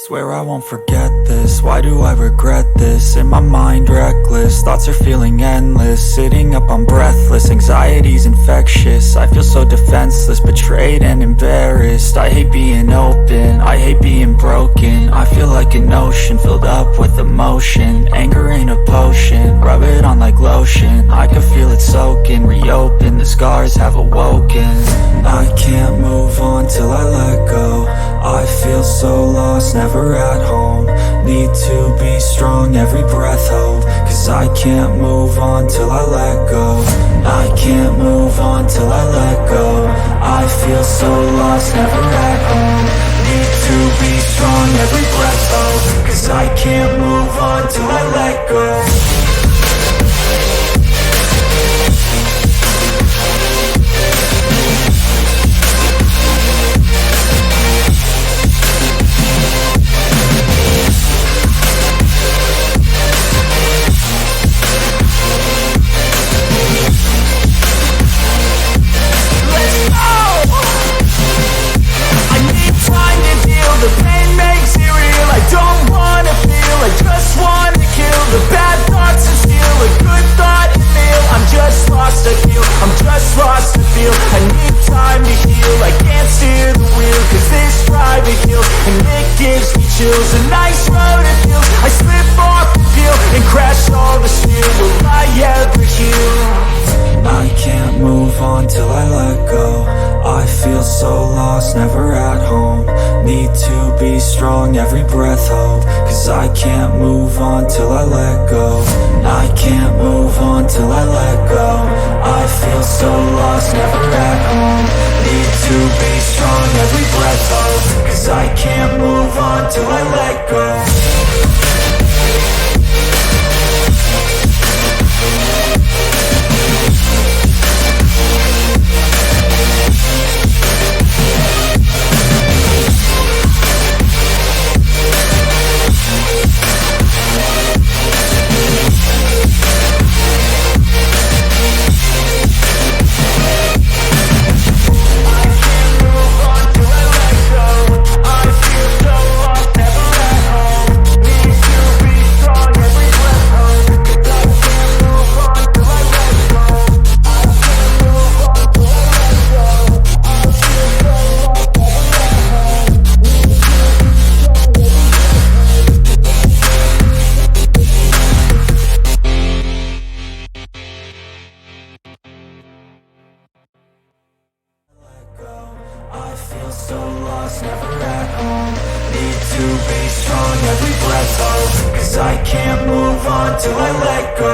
Swear I won't forget this, why do I regret this? In my mind reckless, thoughts are feeling endless. Sitting up, I'm breathless, anxiety's infectious. I feel so defenseless, betrayed and embarrassed. I hate being open, I hate being broken. I feel like an ocean, filled up with emotion. Anger ain't a potion, rub it on like lotion. I can feel it soaking, reopen, the scars have awoken. I can't move on till I let go. I feel so lost, never at home. Need to be strong, every breath hold. Cause I can't move on till I let go. I can't move on till I let go. I feel so lost, never at home. Need to be strong, every breath hold. Cause I can't move on till I let go. The pain makes it real, I don't wanna feel, I just wanna kill the bad thoughts and steal a good thought and feel. I'm just lost to heal, I'm just lost to feel. I need time to heal, I can't steer the wheel. Cause this private hill, and it gives me chills. A nice road it feels, I slip off the peel and crash all the steel. Will I ever heal? I can't move on till I let go. I feel so lost, never at home. Need to be strong, every breath hold. Cause I can't move on till I let go. I can't move on till I let go. I feel so lost, never at home. Need to be strong, every breath hold. Cause I can't move on till I let go. So lost, never at home. Need to be strong, every breath hold. Cause I can't move on till I let go.